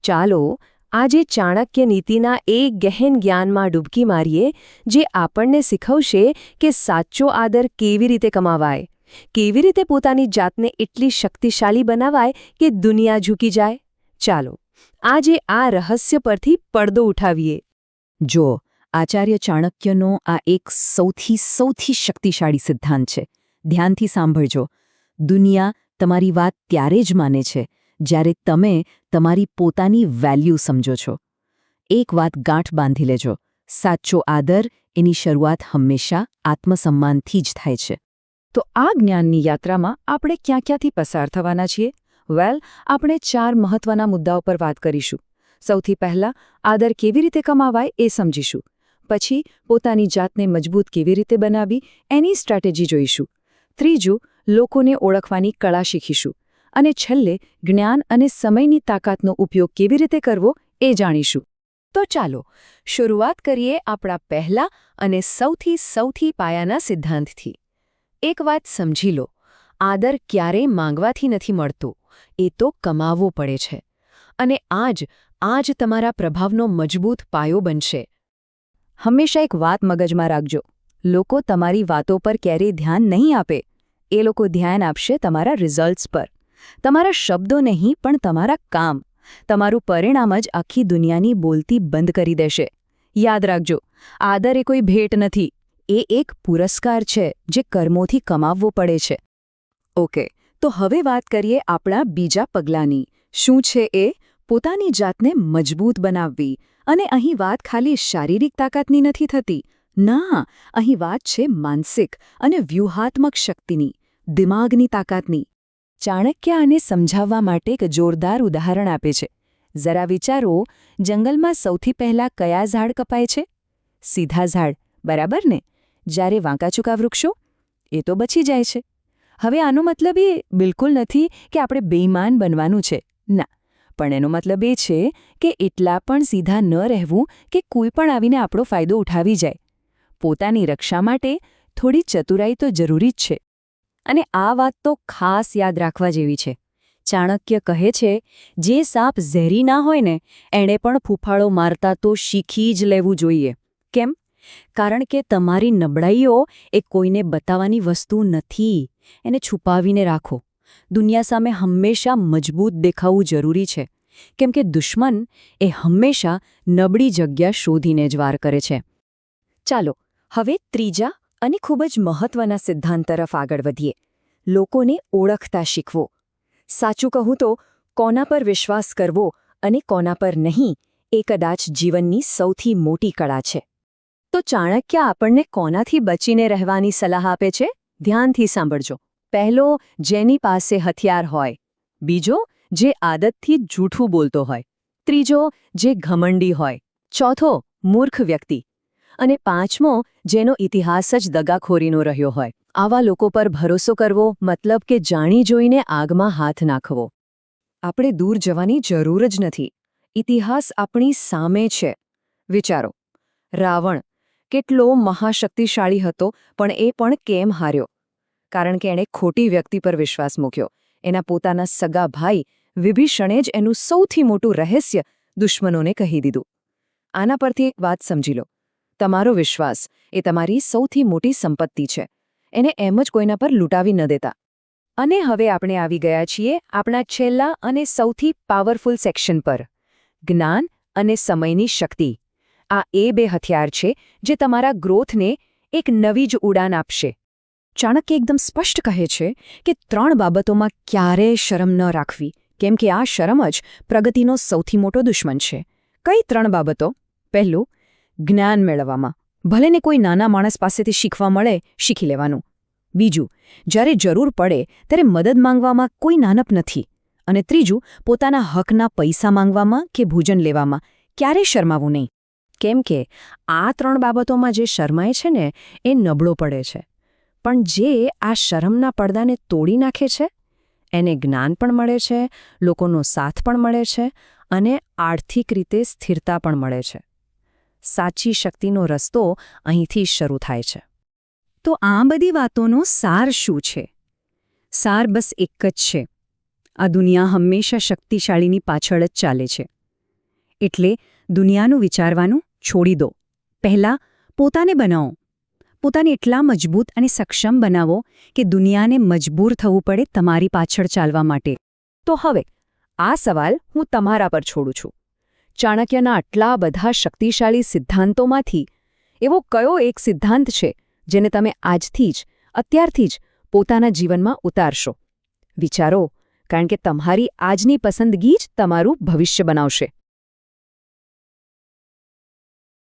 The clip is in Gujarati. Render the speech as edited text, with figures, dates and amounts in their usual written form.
ચાલો આજે ચાણક્ય નીતિના એક ગહેન જ્ઞાનમાં ડૂબકી મારીએ જે આપણને શીખવશે કે સાચો આદર કેવી રીતે કમાવાય, કેવી રીતે પોતાની જાતને એટલી શક્તિશાળી બનાવાય કે દુનિયા ઝૂકી જાય. ચાલો આજે આ રહસ્ય પરથી પડદો ઉઠાવીએ. જો આચાર્ય ચાણક્યનો આ એક સૌથી શક્તિશાળી સિદ્ધાંત છે. ધ્યાનથી સાંભળજો. દુનિયા તમારી વાત ત્યારે જ માને છે જ્યારે તમે તમારી પોતાની વેલ્યુ સમજો છો. એક વાત ગાંઠ બાંધી લેજો, સાચો આદર એની શરૂઆત હંમેશા આત્મસન્માનથી જ થાય છે. તો આ જ્ઞાનની યાત્રામાં આપણે ક્યાંથી પસાર થવાના છીએ? આપણે 4 મહત્વના મુદ્દાઓ પર વાત કરીશું. સૌથી પહેલા આદર કેવી રીતે કમાવાય એ સમજીશું. પછી પોતાની જાતને મજબૂત કેવી રીતે બનાવવી એની સ્ટ્રેટેજી જોઈશું. ત્રીજું, લોકોને ઓળખવાની કળા શીખીશું. અને છેલ્લે જ્ઞાન અને સમયની તાકાતનો ઉપયોગ કેવી રીતે કરવો એ જાણીશું. તો ચાલો શરૂઆત કરીએ આપણા પહેલા અને સૌથી પાયાના સિદ્ધાંતથી. એક વાત સમજી લો, આદર ક્યારેય માંગવાથી નથી મળતો, એ તો કમાવવો પડે છે. અને આ જ તમારા પ્રભાવનો મજબૂત પાયો બનશે. હંમેશા એક વાત મગજમાં રાખજો, લોકો તમારી વાતો પર ક્યારેય ધ્યાન નહીં આપે. એ લોકો ધ્યાન આપશે તમારા રિઝલ્ટ્સ પર. તમારા શબ્દો નહીં પણ તમારા કામ. તમારું પરિણામ જ આખી દુનિયાની બોલતી બંધ કરી દેશે. યાદ રાખજો, આદર એ કોઈ ભેટ નથી, એ એક પુરસ્કાર છે જે કર્મોથી કમાવવો પડે છે. ઓકે, તો હવે વાત કરીએ આપણા બીજા પગલાંની. શું છે એ? પોતાની જાતને મજબૂત બનાવવી. અને અહીં વાત ખાલી શારીરિક તાકાતની નથી થતી. ના, અહીં વાત છે માનસિક અને વ્યૂહાત્મક શક્તિની, દિમાગની તાકાતની. ચાણક્ય આને સમજાવવા માટે એક જોરદાર ઉદાહરણ આપે છે. જરા વિચારો, જંગલમાં સૌથી પહેલાં કયા ઝાડ કપાય છે? સીધા ઝાડ, બરાબર ને? જ્યારે વાંકાચૂકા વૃક્ષો? એ તો બચી જાય છે. હવે આનો મતલબ એ બિલકુલ નથી કે આપણે બેઈમાન બનવાનું છે. ના, પણ એનો મતલબ એ છે કે એટલા પણ સીધા ન રહેવું કે કોઈ પણ આવીને આપણો ફાયદો ઉઠાવી જાય. પોતાની રક્ષા માટે થોડી ચતુરાઈ તો જરૂરી જ છે. અને આ વાત તો ખાસ યાદ રાખવા જેવી છે. ચાણક્ય કહે છે, જે સાપ ઝેરી ના હોય ને એણે પણ ફૂફાળો મારતા તો શીખી જ લેવું જોઈએ. કેમ? કારણ કે તમારી નબળાઈઓ એ કોઈને બતાવવાની વસ્તુ નથી. એને છુપાવીને રાખો. દુનિયા સામે હંમેશા મજબૂત દેખાવું જરૂરી છે. કેમ કે દુશ્મન એ હંમેશા નબળી જગ્યા શોધીને જ વાર કરે છે. ચાલો હવે ત્રીજા અને ખૂબ જ મહત્વના સિદ્ધાંત તરફ આગળ વધીએ. લોકોને ઓળખતા શીખવો. સાચું કહું તો કોના પર વિશ્વાસ કરવો અને કોના પર નહીં એ કદાચ જીવનની સૌથી મોટી કળા છે. તો ચાણક્ય આપણને કોનાથી બચીને રહેવાની સલાહ આપે છે? ધ્યાનથી સાંભળજો. પહેલો, જેની પાસે હથિયાર હોય. બીજો, જે આદતથી જૂઠું બોલતો હોય. ત્રીજો, જે ઘમંડી હોય. ચોથો, મૂર્ખ વ્યક્તિ. અને પાંચમો, જેનો ઇતિહાસ જ દગાખોરીનો રહ્યો હોય. આવા લોકો પર ભરોસો કરવો મતલબ કે જાણી જોઈને આગમાં હાથ નાખવો. આપણે દૂર જવાની જરૂર જ નથી. ઇતિહાસ આપણી સામે છે. વિચારો, રાવણ કેટલો મહાશક્તિશાળી હતો, પણ એ પણ કેમ હાર્યો? કારણ કે એણે ખોટી વ્યક્તિ પર વિશ્વાસ મૂક્યો. એના પોતાના સગા ભાઈ વિભીષણે જ એનું સૌથી મોટું રહસ્ય દુશ્મનોને કહી દીધું. આના પરથી એક વાત સમજી લો, તમારો વિશ્વાસ એ તમારી સૌથી મોટી સંપત્તિ છે. એને એમ જ કોઈના પર લૂંટાવી ન દેતા. અને હવે આપણે આવી ગયા છીએ આપણા છેલ્લા અને સૌથી પાવરફુલ સેક્શન પર. જ્ઞાન અને સમયની શક્તિ. આ એ 2 હથિયાર છે જે તમારા ગ્રોથને એક નવી જ ઉડાન આપશે. ચાણક્ય એકદમ સ્પષ્ટ કહે છે કે 3 બાબતોમાં ક્યારેય શરમ ન રાખવી, કેમ કે આ શરમ જ પ્રગતિનો સૌથી મોટો દુશ્મન છે. કઈ 3 બાબતો? પહેલું, જ્ઞાન મેળવવામાં. ભલે ને કોઈ નાના માણસ પાસેથી શીખવા મળે, શીખી લેવાનું. બીજું, જ્યારે જરૂર પડે ત્યારે મદદ માંગવામાં કોઈ નાનપ નથી. અને ત્રીજું, પોતાના હકના પૈસા માંગવામાં કે ભોજન લેવામાં ક્યારેય શરમાવું નહીં. કેમ કે આ 3 બાબતોમાં જે શરમાય છે ને એ નબળો પડે છે. પણ જે આ શરમના પડદાને તોડી નાખે છે એને જ્ઞાન પણ મળે છે, લોકોનો સાથ પણ મળે છે અને આર્થિક રીતે સ્થિરતા પણ મળે છે. સાચી શક્તિનો રસ્તો અહીંથી શરૂ થાય છે. તો આ બધી વાતોનો સાર શું છે? સાર બસ એક જ છે. આ દુનિયા હંમેશા શક્તિશાળીની પાછળ જ ચાલે છે. એટલે દુનિયાનું વિચારવાનું છોડી દો. પહેલાં પોતાને બનાવો. પોતાને એટલા મજબૂત અને સક્ષમ બનાવો કે દુનિયાને મજબૂર થવું પડે તમારી પાછળ ચાલવા માટે. તો હવે આ સવાલ હું તમારા પર છોડું છું. ચાણક્યના આટલા બધા શક્તિશાળી સિદ્ધાંતોમાંથી એવો કયો એક સિદ્ધાંત છે જેને તમે આજથી જ, અત્યારથી જ પોતાના જીવનમાં ઉતારશો? વિચારો, કારણ કે તમારી આજની પસંદગી જ તમારું ભવિષ્ય બનાવશે.